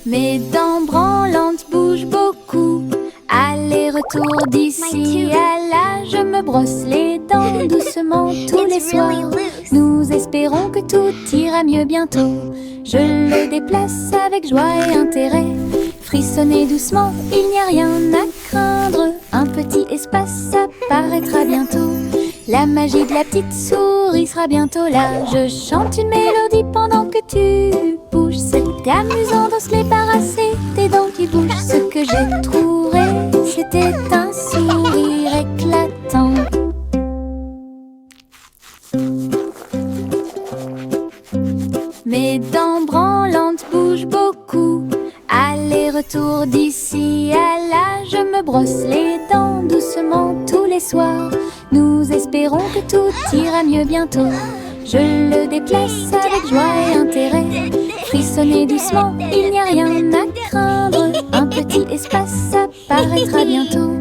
Mes dents branlantes bougent beaucoup. Aller-retour d'ici à là, je me brosse les dents doucement tous les soirs. Nous espérons que tout ira mieux bientôt. Je le déplace avec joie et intérêt. Frissonnez doucement, il n'y a rien à craindre. Un petit espace apparaîtra bientôt. La magie de la petite souris sera bientôt là. Je chante une mélodie pendant que tu bouges. C'est amusant de se débarrasser des dents qui bougent. Ce que j'ai trouvé, c'était un sourire éclatant. Mes dents branlantes bougent beaucoup. Aller-retour d'ici à là, je me brosse les dents doucement tous les soirs. Nous espérons que tout ira mieux bientôt. Je le déplace avec joie et intérêt. Frissonnez doucement, il n'y a rien à craindre. Un petit espace apparaîtra bientôt.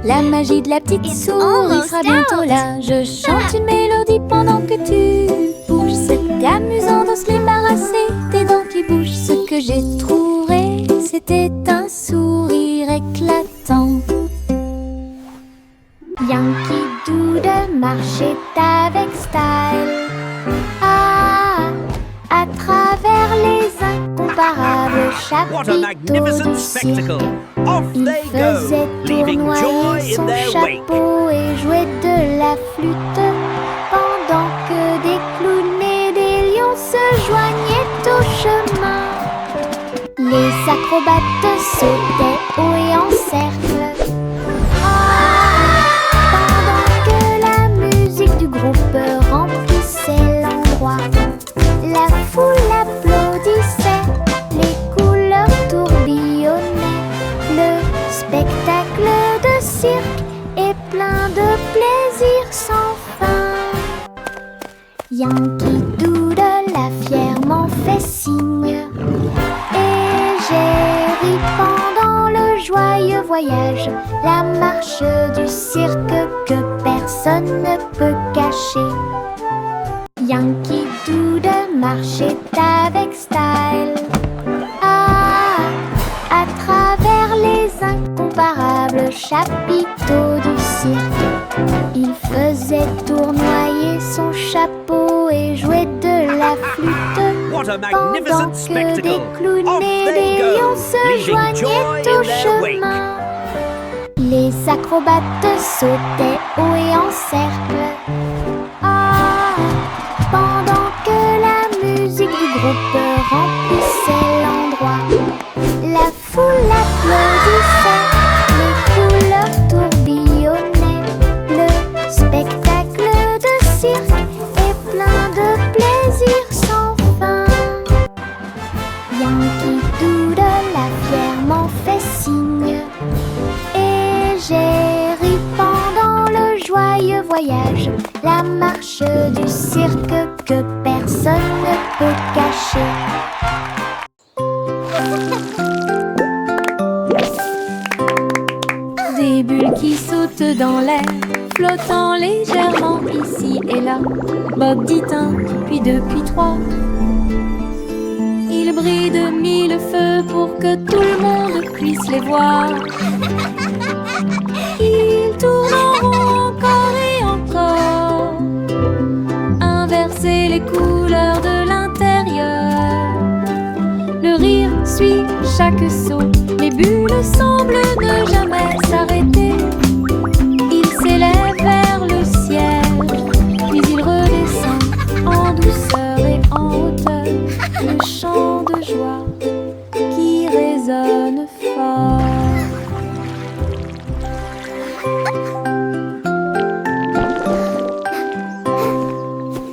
La magie de la petite souris sera bientôt là. Je chante une mélodie pendant que tu bouges. C'est amusant de se débarrasser des dents qui bougent. Ce que j'ai trouvé, c'était un sourire éclatant. Yankee Doodle marchait avec style. Ah, à travers les incomparables What a chapiteaux magnificent du cirque. spectacle! Off Il they faisait go, leaving joy tournoyer in son their wake. chapeau et jouait de la flûte, pendant que des clowns et des lions se joignaient au chemin. Les acrobates sautaient haut et en cercle. Pendant que la musique du groupe remplissait l'endroit, la foule applaudissait, les couleurs tourbillonnaient. Le spectacle de cirque est plein de plaisir sans fin. Yankee Doodle a fièrement fait signe, et j'ai ri pendant le joyeux voyage, la marche du cirque que personne ne peut cacher. Yankee Doodle marchait avec style. Ah, à travers les incomparables chapiteaux du cirque, il faisait tournoyer son chapeau et jouait de la flûte, What a pendant magnificent que spectacle! des clowns Off et they des go, lions se leaving joignaient joy au in their wake. chemin. Les acrobates sautaient haut et en cercle. Ah, pendant que la musique du groupe remplissait l'endroit, la foule applaudissait, les couleurs tourbillonnaient. Le spectacle de cirque est plein de plaisir sans fin. Yankee Doodle a fièrement fait signe, et j'ai ri pendant le joyeux voyage, la marche du cirque que personne ne peut cacher. Des bulles qui sautent dans l'air, flottant légèrement ici et là. Bob dit un, puis deux, puis trois. Ils brillent de mille feux pour que tout le monde puisse les voir. Ils tournent en rond encore et encore, inverser les couleurs de l'intérieur. Le rire suit chaque saut, les bulles semblent ne jamais s'arrêter. Ils s'élèvent vers le ciel, puis ils redescendent en douceur et en hauteur. Le chant de joie qui résonne fort.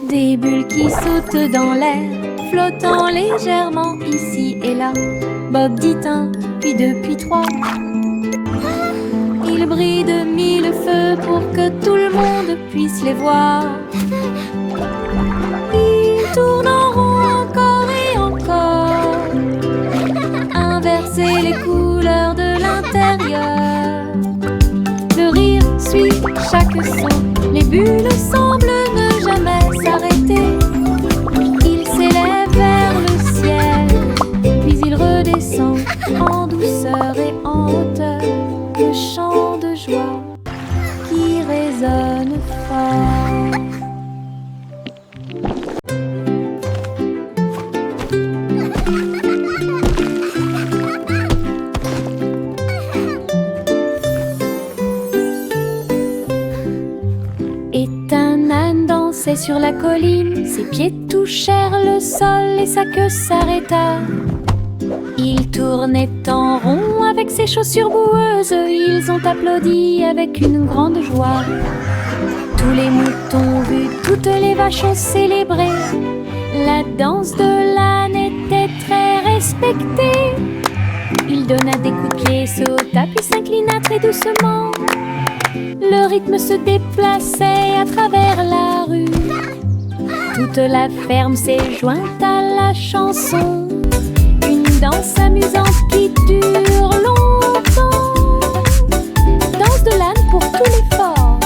Des bulles qui sautent dans l'air, flottant légèrement ici et là. Bob dit un, puis deux, puis trois. Ils brillent de mille feux pour que tout le monde puisse les voir. Ils tournent en rond encore et encore, inverser les couleurs de l'intérieur. Le rire suit chaque son, les bulles semblent ne jamais s'arrêter. Ils s'élèvent sur la colline. Ses pieds touchèrent le sol et sa queue s'arrêta. Il tournait en rond avec ses chaussures boueuses. Ils ont applaudi avec une grande joie. Tous les moutons ont vu, toutes les vaches ont célébré. La danse de l'âne était très respectée. Il donna des coups de pied, sauta puis s'inclina très doucement. Le rythme se déplaçait à travers la rue. Toute la ferme s'est jointe à la chanson. Une danse amusante qui dure longtemps. Danse de l'âne pour tous les forts.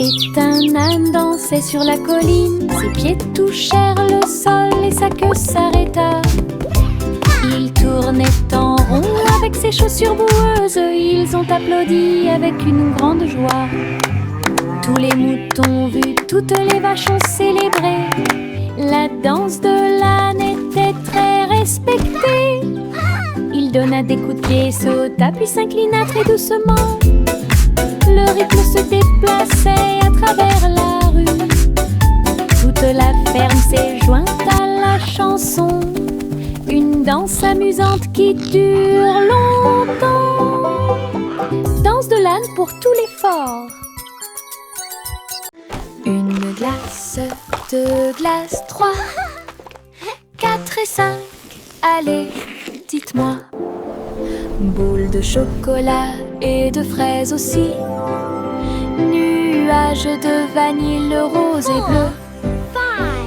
Et un âne dansait sur la colline. Ses pieds touchèrent le sol et sa queue s'arrêta. Il tournait en rond avec ses chaussures boueuses. Ils ont applaudi avec une grande joie. Tous les moutons ont vu, toutes les vaches ont célébré. La danse de l'âne était très respectée. Il donna des coups de pied, sauta puis s'inclina très doucement. Le rythme se déplaçait à travers la rue. Toute la ferme s'est jointe à la chanson. Une danse amusante qui dure longtemps. Danse de l'âne pour tous les forts. Une glace, deux glaces, trois, 4 et 5. Allez, dites-moi. Boule de chocolat et de fraises aussi. Nuages de vanille rose et bleu.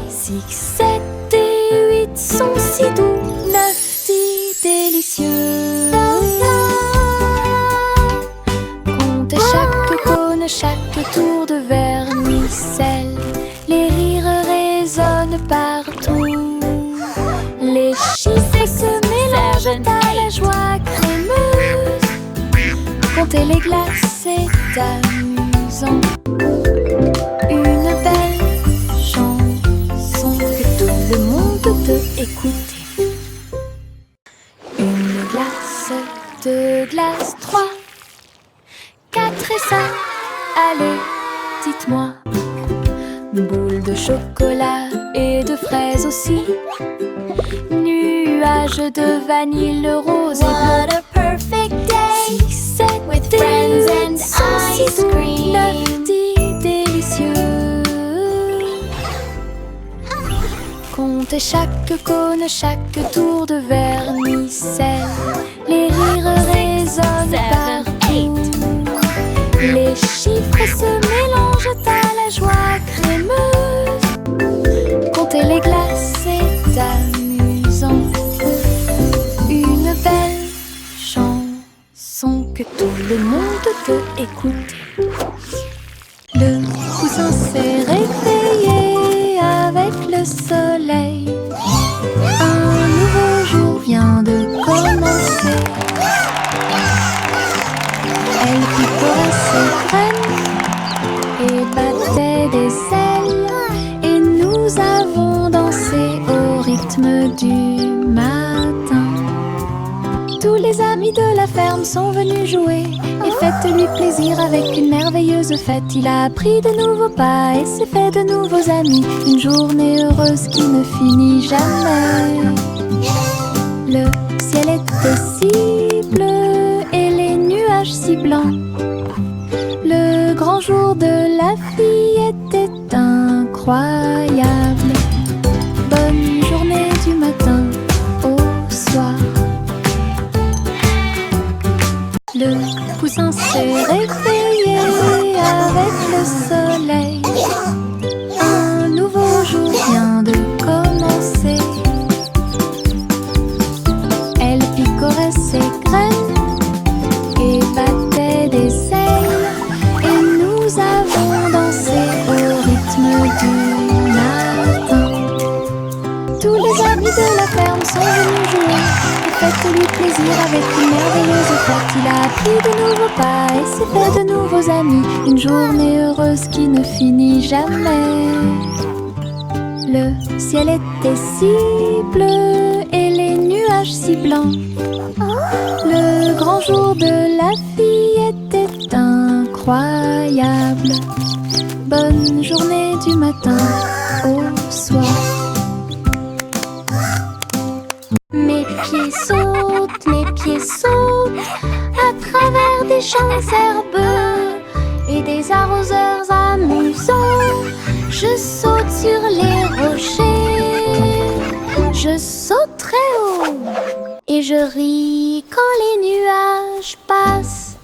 6, 7 et 8 sont si doux. 9, 10 délicieux. Comptez chaque cône, chaque tour de vermicelle. Les rires résonnent partout. Les chiffres se mélangent à la joie crémeuse. Comptez les glaces, c'est amusant. Une belle chanson que tout le monde peut écouter. Une glace, deux glaces, 3, 4 et 5. Allez, dites-moi. Boule de chocolat et de fraises aussi. Nuages de vanille rose et bleu. What a perfect day 6, 7 with friends and ice cream. 9, 10 délicieux. Comptez chaque cône, chaque tour de vermicelle. Les rires résonnent 7, partout. Les chiffres se mélangent à la joie crémeuse. Comptez les glaces, c'est amusant. Une belle chanson que tout le monde peut écouter. Le coussin s'est réveillé avec le soleil. Un nouveau jour vient de commencer. Elle picorait ses graines et battait des ailes. Et nous avons dansé au rythme du matin. Tous les amis de la ferme sont venus jouer et faites-lui plaisir avec une merveilleuse fête. Il a appris de nouveaux pas et s'est fait de nouveaux amis. Une journée heureuse qui ne finit jamais. Le ciel était si bleu et les nuages si blancs. Le grand jour de la fille était incroyable. Bonne journée du matin au soir. Le poussin s'est réveillé avec le soleil. Un nouveau jour vient de commencer. Elle picorait ses graines et battait des ailes. Et nous avons dansé au rythme du matin. Tous les amis de la ferme sont venus jouer. Faites-lui plaisir avec une merveilleuse fête. Il a appris de nouveaux pas et s'est fait de nouveaux amis. Une journée heureuse qui ne finit jamais. Le ciel était si bleu et les nuages si blancs. Le grand jour de la fille était incroyable. Bonne journée du matin au soir. Mes pieds sautent à travers des champs herbeux et des arroseurs amusants. Je saute sur les rochers, je saute très haut et je ris quand les nuages passent.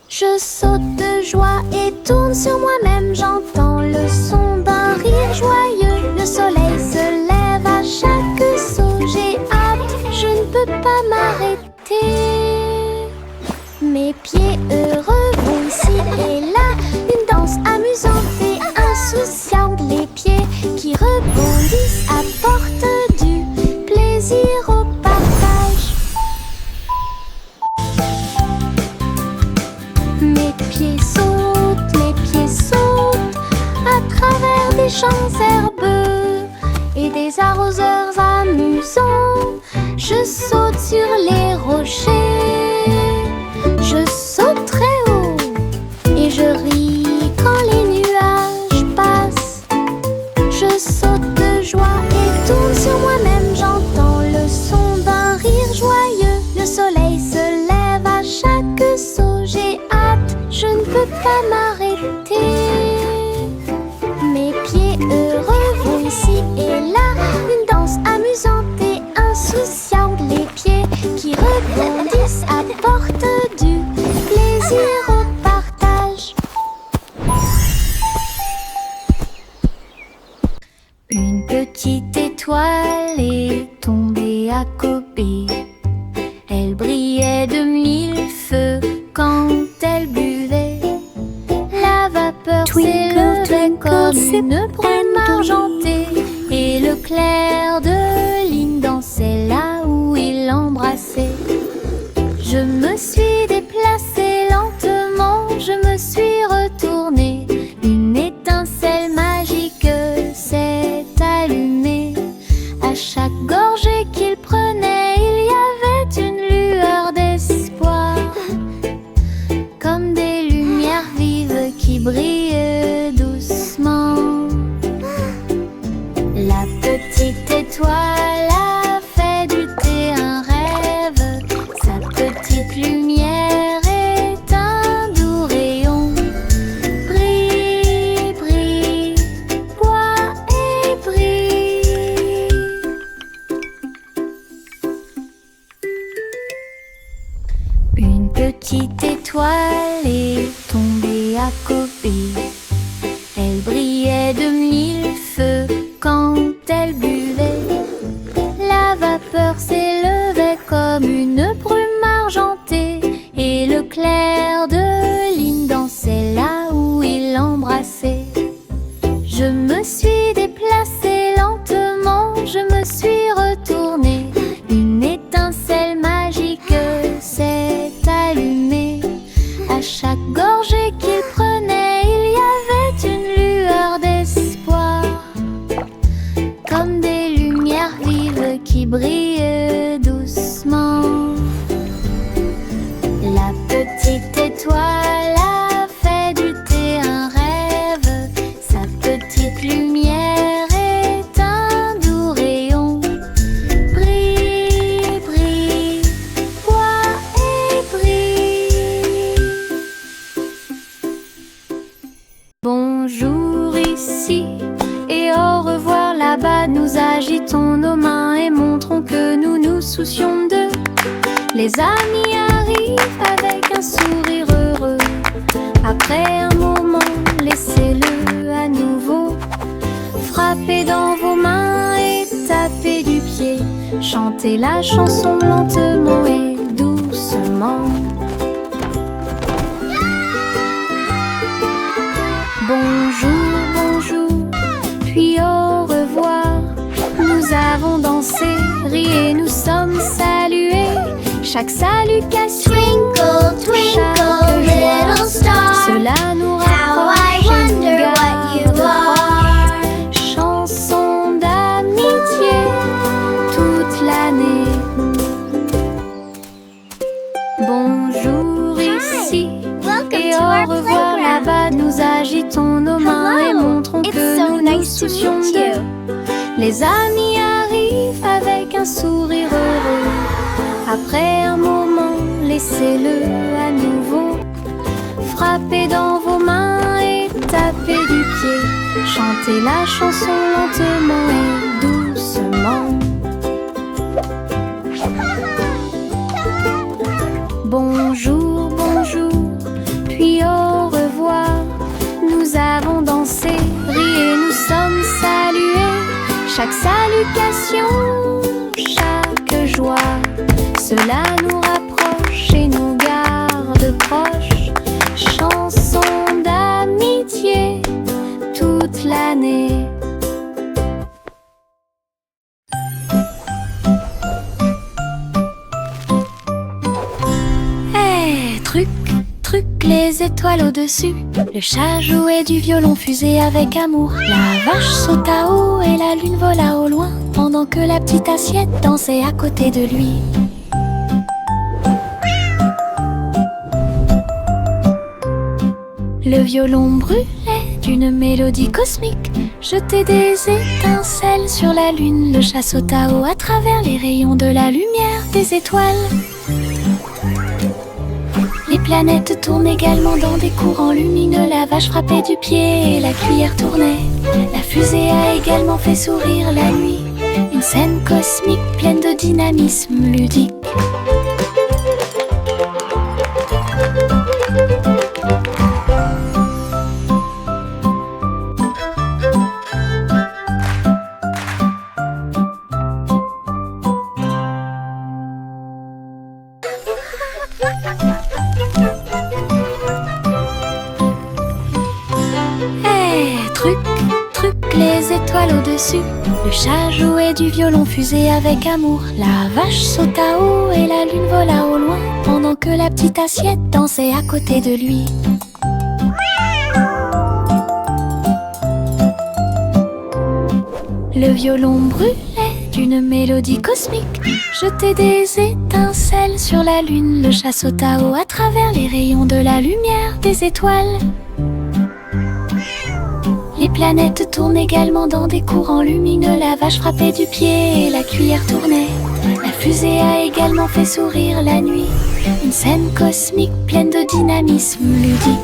Je saute de joie et tourne sur moi-même. J'entends le son d'un rire joyeux. Le soleil se lève à chaque saut. J'ai hâte, je ne peux pas m'arrêter. Mes pieds heureux vont ici et là. Une danse amusante et insouciante. Les pieds qui rebondissent apportent du plaisir au partage. Mes pieds sautent à travers des champs herbeux et des arroseurs amusants. Je saute sur les rochers, je saute très haut et je ris quand les nuages passent. Je saute de joie et tourne sur moi-même. J'entends le son d'un rire joyeux. Le soleil se lève à chaque saut. J'ai hâte, je ne peux pas m'arrêter. Mes pieds heureux vont ici et là. Une danse amusante et insouciante. Les pieds qui rebondissent apportent du plaisir au partage. Une petite étoile est tombée à côté. Elle brillait de mille feux quand elle buvait. La vapeur s'élevait comme une brume argentée. Et le clair de lune dansait là où il l'embrassait. Je me suis déplacée lentement, je me suis retournée. Une étincelle magique s'est allumée. À chaque gorgée qu'il prenait, il y avait une lueur d'espoir. Comme des lumières vives qui brillent doucement. La petite étoile a fait du thé un rêve. Sa petite lumière est un doux rayon. Brille, brille, bois et brille. Une petite étoile est tombée à côté. Elle brillait de mille feux quand elle buvait. La vapeur s'élevait comme une brume argentée. Et le clair de lune dansait là où il l'embrassait. Je me suis déplacée lentement, je me suis retournée. Une étincelle magique s'est allumée. À chaque gorgée qu'il prenait, il y avait une lueur d'espoir. Comme des lumières vives qui brillent doucement. La petite étoile a fait du thé un rêve. Sa petite lumière est un doux rayon. Brille, brille, bois et brille. Bonjour ici et au revoir là-bas. Nous agitons nos mains et montrons que nous nous soucions d'eux. Les amis arrivent avec un sourire heureux. Après un moment, laissez-le à nouveau. Frappez dans vos mains et tapez du pied. Chantez la chanson lentement et doucement. Bonjour, bonjour, puis au revoir. Nous avons dansé, ri et nous sommes salués. Chaque salutation, Twinkle, twinkle, little star. Cela nous How I rapproche et nous wonder what you garde are. Chanson Tendons nos mains et montrons que nous nous soucions d'eux. Les amis arrivent avec un sourire heureux. Après un moment, laissez-le à nouveau. Frappez dans vos mains et tapez du pied. Chantez la chanson lentement et doucement. Bonjour, bonjour, puis au revoir. Nous avons dansé, ri et nous sommes salués. Chaque salutation, chaque joie, cela nous rapproche et nous garde proches. Chanson d'amitié toute l'année. Hey, truc, truc, les étoiles au-dessus. Le chat jouait du violon fusé avec amour. La vache sauta haut et la lune vola au loin, pendant que la petite assiette dansait à côté de lui. Le violon brûlait d'une mélodie cosmique, jetait des étincelles sur la lune. Le chat sauta haut à travers les rayons de la lumière des étoiles. Les planètes tournent également dans des courants lumineux. La vache frappait du pied et la cuillère tournait. La fusée a également fait sourire la nuit. Une scène cosmique pleine de dynamisme ludique. Les étoiles au-dessus. Le chat jouait du violon fusé avec amour. La vache sauta haut et la lune vola au loin, pendant que la petite assiette dansait à côté de lui. Le violon brûlait d'une mélodie cosmique, jetait des étincelles sur la lune. Le chat sauta haut à travers les rayons de la lumière des étoiles. Les planètes tournent également dans des courants lumineux. La vache frappait du pied et la cuillère tournait. La fusée a également fait sourire la nuit. Une scène cosmique pleine de dynamisme ludique.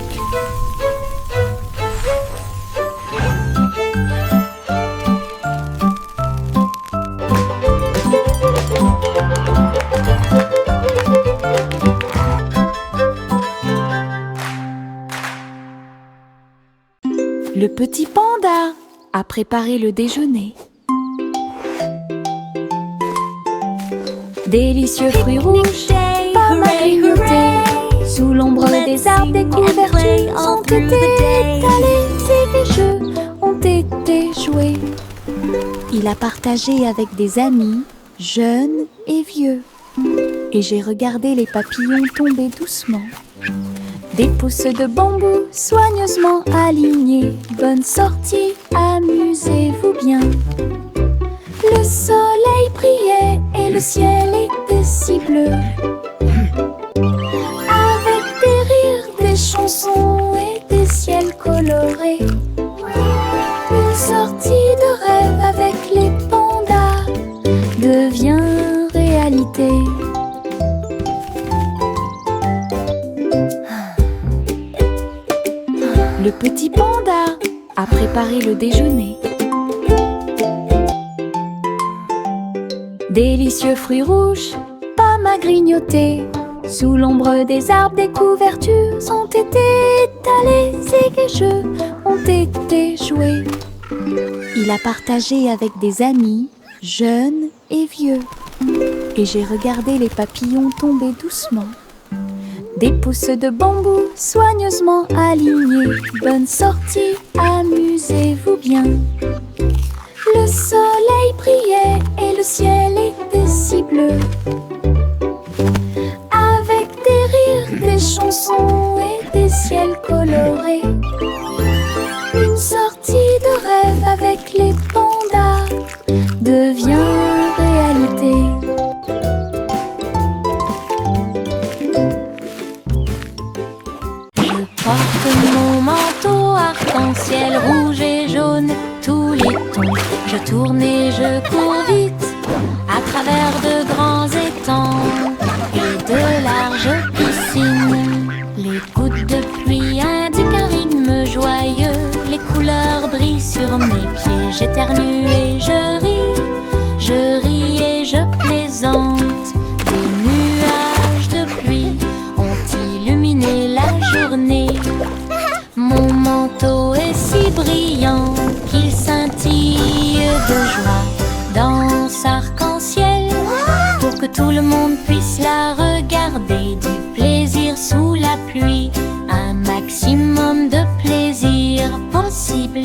Le petit panda a préparé le déjeuner. Délicieux fruits rouges, pommes à grignoter. Sous l'ombre des arbres, des couvertures ont été étalées et des jeux ont été joués. Il a partagé avec des amis, jeunes et vieux. Et j'ai regardé les papillons tomber doucement. Des pousses de bambou soigneusement alignées. Bonne sortie, amusez-vous bien. Le soleil brillait et le ciel était si bleu. Avec des rires, des chansons et des ciels colorés. Une sortie de rêve avec les pandas devient réalité. Le petit panda a préparé le déjeuner. Délicieux fruits rouges, pommes à grignoter. Sous l'ombre des arbres, des couvertures ont été étalées et des jeux ont été joués. Il a partagé avec des amis, jeunes et vieux. Et j'ai regardé les papillons tomber doucement. Des pousses de bambou soigneusement alignées. Bonne sortie, amusez-vous bien. Le soleil brillait et le ciel était si bleu. Avec des rires, des chansons et des ciels colorés. Une sortie de rêve avec les pandas devient réalité. Je porte mon manteau arc-en-ciel. arc-en-ciel rouge et jaune, tous les tons. Je tourne et je cours vite à travers de grands étangs et de larges piscines. Les gouttes de pluie indiquent un rythme joyeux. Les couleurs brillent sur mes pieds. J'éternue et je ris et je plaisante. Des nuages de pluie ont illuminé la journée. Mon manteau est si brillant qu'il scintille de joie dans arc-en-ciel pour que tout le monde puisse la regarder. Du plaisir sous la pluie, un maximum de plaisir possible.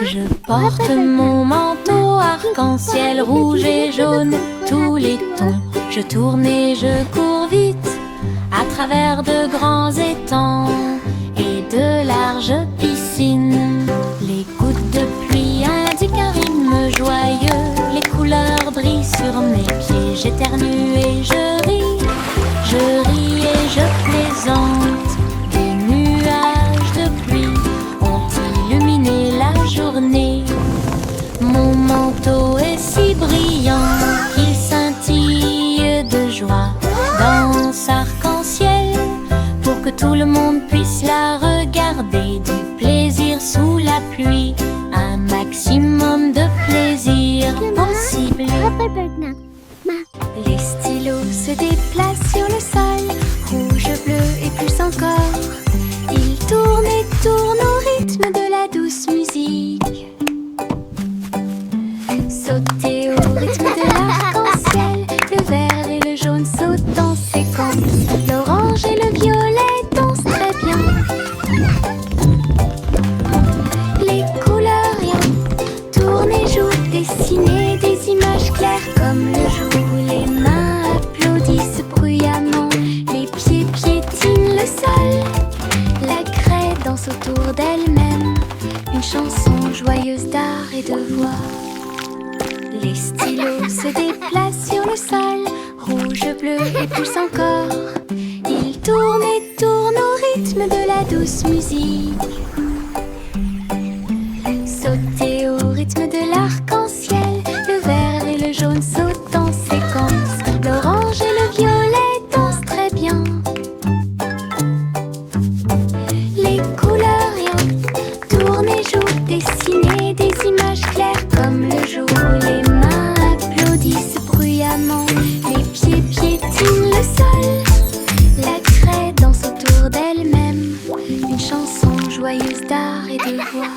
Je porte mon manteau arc-en-ciel rouge et jaune, tous les tons. Je tourne et je cours vite à travers de grands étangs et de larges piscines. Les gouttes de pluie indiquent un rythme joyeux. Les couleurs brillent sur mes pieds. J'éternue et je ris et je plaisante. Des nuages de pluie ont illuminé la journée. Mon manteau est si brillant qu'il scintille de joie dans arc-en-ciel pour que tout le monde puisse la regarder. Du plaisir sous la pluie, un maximum de plaisir possible. Les stylos se déplacent sur le sol, rouge, bleu et plus encore. Ils tournent et tournent au rythme de la douce musique. Sauter au rythme de l'arc-en-ciel, le vert et le jaune sautent en séquence. L'orange et le violet dansent très bien. Les couleurs rien tournent et jouent, dessiner des images claires comme le jour. Les mains applaudissent bruyamment, les pieds piétinent le sol. La craie danse autour d'elle-même, une chanson joyeuse d'art et de voix. Les stylos se déplacent sur le sol, rouge, bleu et plus encore. Ils tournent et tournent au rythme de la douce musique. Sauter au rythme de l'arc-en-ciel, le vert et le jaune sautent en séquence. L'orange et le violet dansent très bien. Les couleurs rien tournent et jouent, dessiner des images claires comme le jour. Les mains applaudissent bruyamment, les pieds piétinent le sol. La craie danse autour d'elle-même, une chanson joyeuse d'art et de voix.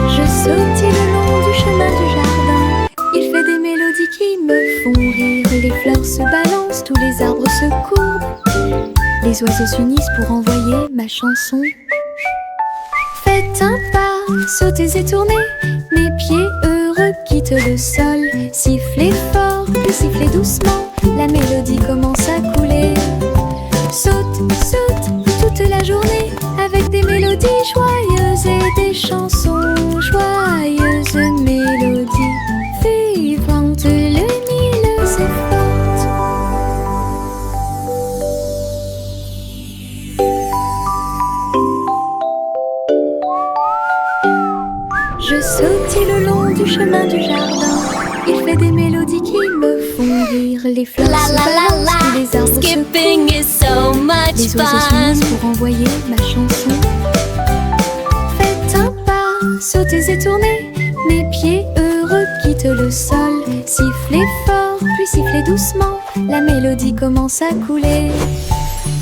Je sautille le long du chemin du jardin. Il fait des mélodies qui me font rire. Les fleurs se balancent, tous les arbres se courbent. Les oiseaux s'unissent pour envoyer ma chanson. Faites un pas, sautez et tournez. Mes pieds heureux quittent le sol. Sifflez fort, puis sifflez doucement. La mélodie commence à couler. Saute, saute toute la journée avec des mélodies joyeuses et des chansons joyeuses. Mélodies vivantes, lumineuses et fortes. Je sautille le long du chemin du jardin. Il fait des mélodies qui me font rire. Les fleurs se balancent, tous les arbres Skipping se is so much les oiseaux fun. s'unissent pour envoyer ma chanson. Faites un pas, sautez et tournez. Mes pieds heureux quittent le sol. Sifflez fort, puis sifflez doucement. La mélodie commence à couler.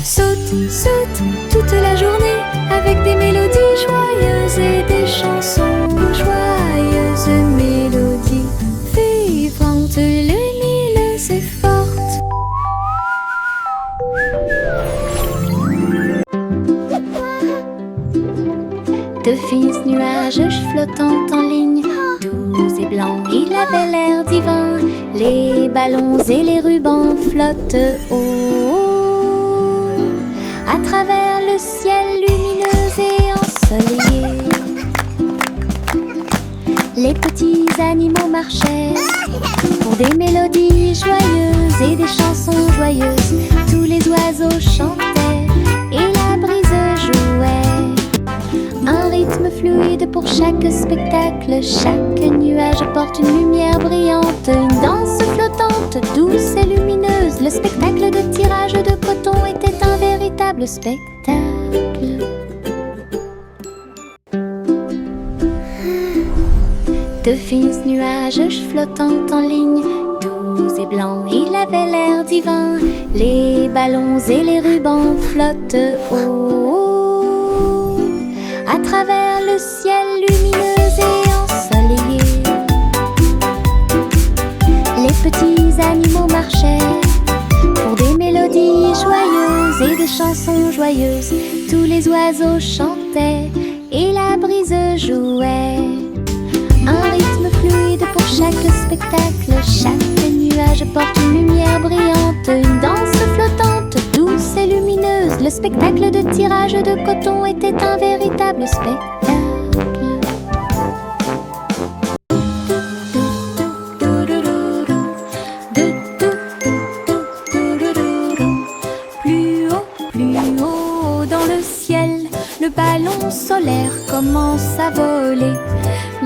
Saute, saute toute la journée avec des mélodies joyeuses et des chansons joyeuses. Mélodies vivantes, lumineuses et fortes. De fins nuages flottant en ligne, doux et blancs, il avait l'air divin. Les ballons et les rubans flottent haut à travers le ciel lumineux et ensoleillé. Les petits animaux marchaient pour des mélodies joyeuses et des chansons joyeuses. Tous les oiseaux chantaient et la brise jouait. Un rythme fluide pour chaque spectacle. Chaque nuage apporte une lumière brillante. Une danse flottante, douce et lumineuse. Le spectacle de tirage de coton était un véritable spectacle. De fins nuages flottant en ligne, doux et blancs, il avait l'air divin. Les ballons et les rubans flottent haut à travers le ciel lumineux et ensoleillé. Les petits animaux marchaient pour des mélodies joyeuses et des chansons joyeuses. Tous les oiseaux chantaient et la brise jouait. Un rythme fluide pour chaque spectacle. Chaque nuage porte une lumière brillante. Une danse flottante, douce et lumineuse. Le spectacle de tirage de coton était un véritable spectacle. Plus haut dans le ciel, le ballon solaire commence à voler.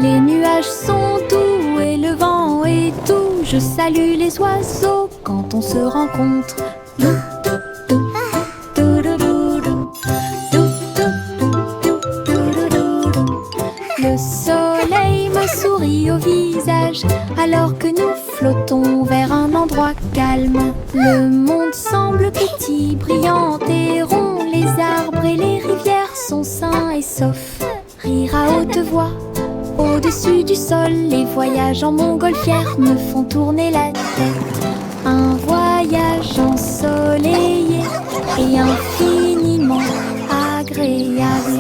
Les nuages sont doux et le vent est doux. Je salue les oiseaux quand on se rencontre. Le soleil me sourit au visage alors que nous flottons vers un endroit calme. Le monde semble petit, brillant et rond. Les arbres et les rivières sont sains et saufs. Rire à haute voix au-dessus du sol, les voyages en montgolfière me font tourner la tête. Un voyage ensoleillé et infiniment agréable.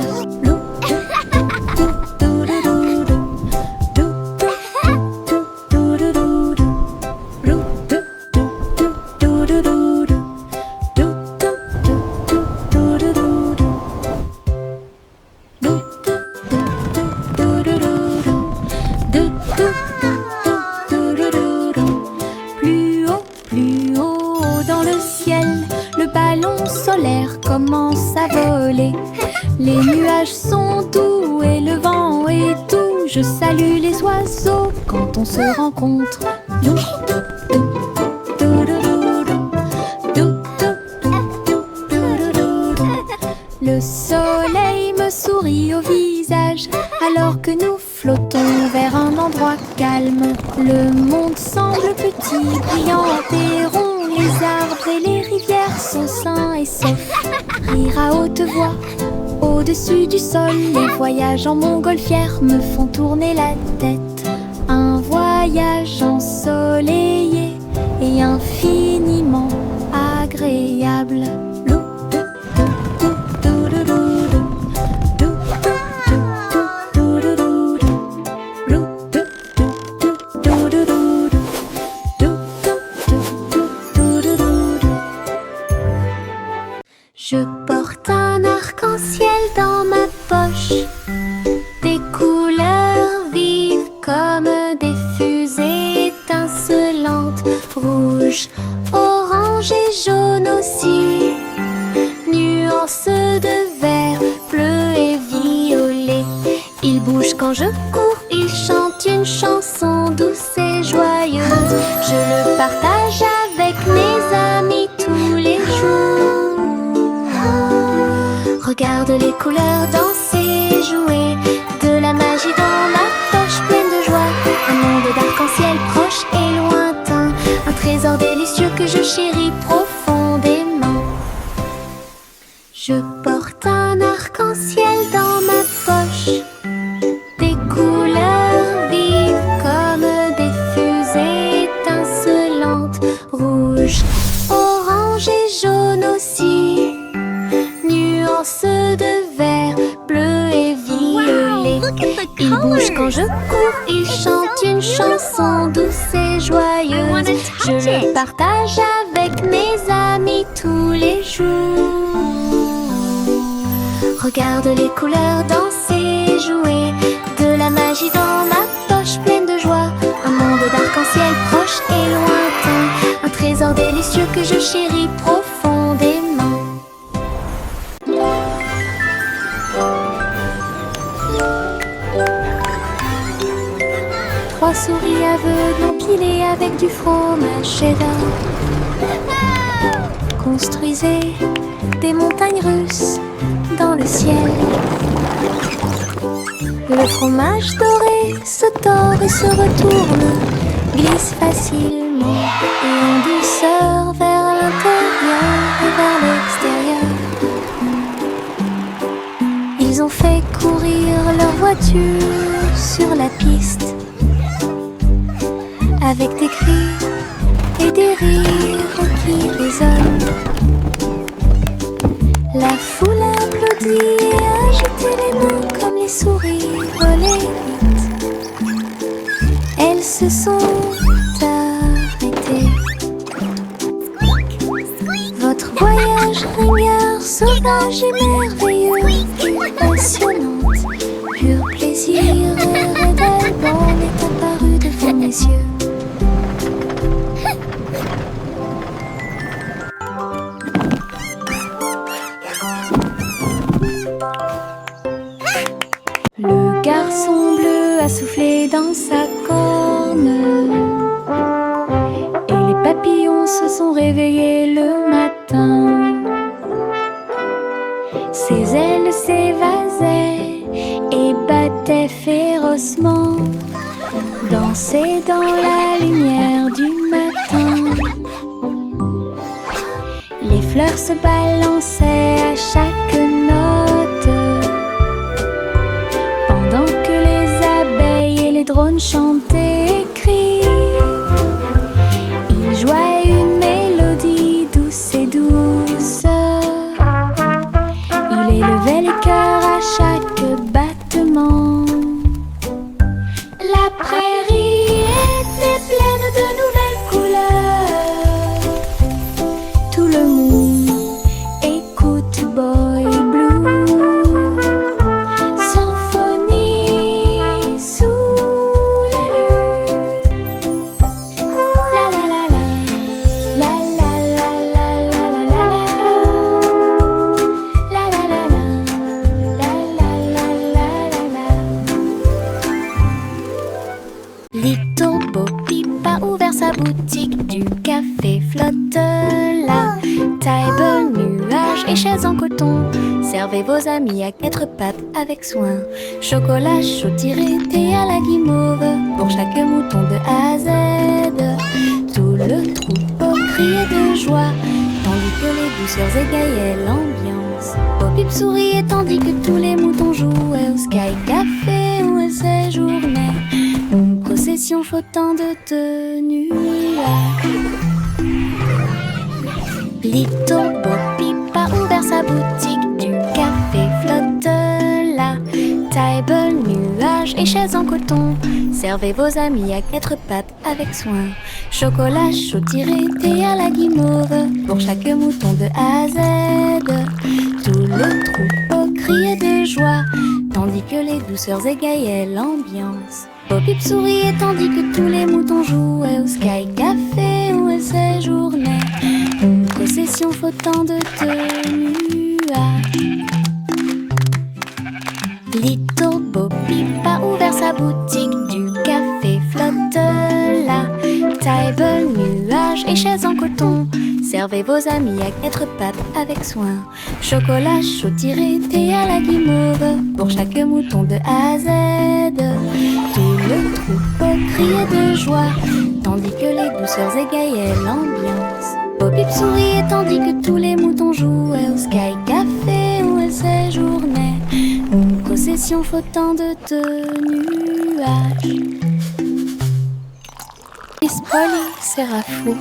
Plus haut dans le ciel, le ballon solaire commence à voler. Les nuages sont doux et le vent est doux. Je salue les oiseaux quand on se rencontre. Le soleil me sourit au visage alors que nous flottons vers un endroit calme. Le monde semble petit, brillant et rond. Les arbres et les rivières sont sains et saufs. Rire à haute voix au-dessus du sol. Les voyages en montgolfière me font tourner la tête. Un voyage ensoleillé et infiniment agréable. Je porte un arc-en-ciel dans ma poche, des couleurs vives comme des fusées étincelantes, rouge, orange et jaune aussi, nuances de vert, bleu et violet. Il bouge quand je cours, il chante une chanson douce et joyeuse. Je le partage avec mes amis tous les jours. Regarde les couleurs danser, jouer, de la magie dans ma poche pleine de joie. Un monde d'arc-en-ciel proche et lointain, un trésor délicieux que je chéris profondément. Je porte un arc-en-ciel dans ma poche, des couleurs vives comme des fusées étincelantes, rouge, orange et jaune aussi, nuances de vert, bleu et violet. Il bouge quand je cours, il chante une chanson douce et joyeuse. Je le partage avec mes amis tous les jours. Regarde les couleurs danser, jouer, de la magie dans ma poche chéris profondément. Trois souris aveugles empilées avec du fromage cheddar construisaient des montagnes russes dans le ciel. Le fromage doré se tord et se retourne, glisse facilement et en douceur vers l'intérieur et vers l'extérieur. Ils ont fait courir leur voiture sur la piste avec des cris et des rires qui résonnent. La foule applaudit et agitait les mains comme les souris volaient vite. Elles se sont arrêtées. Votre voyage ringard, sauvage et merveilleux, passionnante, pur plaisir et d'Alban est apparu devant mes yeux. Le garçon bleu a soufflé dans sa corne et les papillons se sont réveillés le matin. Ses ailes s'évasaient et battaient férocement, dansaient dans la lumière du matin. Les fleurs se balançaient à chaque note, pendant que les abeilles et les drones chantaient et crient. Ils jouaient une mélodie douce et douce. Il élevait les cœurs à chaque battement. La prairie était pleine de nouvelles couleurs. Tout le monde écoute Boy Blue, symphonie sous la lune. La la la la, la la la la la la la, la la la la, la la la la. Little Bo Peep a ouvert sa boutique, du café flotte là. Table, nuages et chaises en coton. Servez vos amis à quatre pattes avec soin. Chocolat chaud tiré, thé à la guimauve, pour chaque mouton de A à Z. Tout le troupeau criait de joie, tandis que les douceurs égayaient l'ambiance. Bo Peep souriait tandis que tous les moutons jouaient au Sky Café où elles séjournaient. Une procession flottant de nuages. Little Bo Peep a ouvert sa boutique, du café flotte là. Table, nuages et chaises en coton. Servez vos amis à quatre pattes avec soin. Chocolat chaud tiré, thé à la guimauve, pour chaque mouton de A à Z. Tout le troupeau criait de joie, tandis que les douceurs égayaient l'ambiance. Bo Peep souriait tandis que tous les moutons jouaient au Sky Café où elles séjournaient. Une procession flottant de nuages. Little Bo Peep a ouvert sa boutique, du café flotte là. Table, nuages et chaises en coton. Servez vos amis à quatre pattes avec soin. Chocolat chaud tiré, thé à la guimauve, pour chaque mouton de A à Z. Tout le troupeau criait de joie, tandis que les douceurs égayaient l'ambiance. Bo Peep souriait tandis que tous les moutons jouaient au Sky Café où elles séjournaient. Une procession flottant de nuages. Miss Polly sera fou.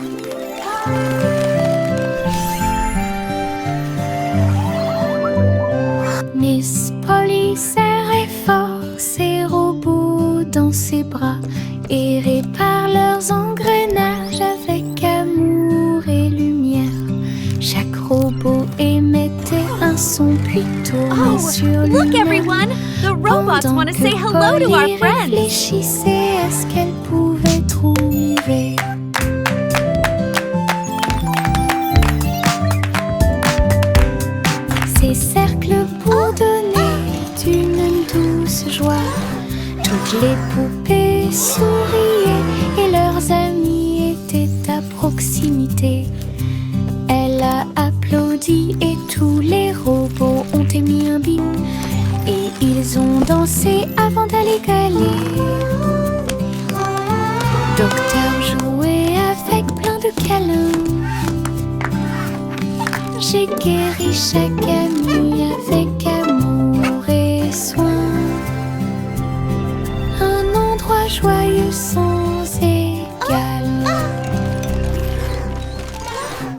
Miss Polly serrait fort ses robots dans ses bras et répare leurs engrenages avec amour et lumière. Chaque robot émettait un son puis tournait sur lui-même. Look everyone! The robots want to say hello to our friends! Réfléchissait à ce qu'elle pouvait trouver. amis souriaient et leurs amis étaient à proximité. Elle a applaudi et tous les robots ont émis un bip. Et ils ont dansé avant d'aller gagner. Docteur jouait avec plein de câlins. J'ai guéri chaque ami avec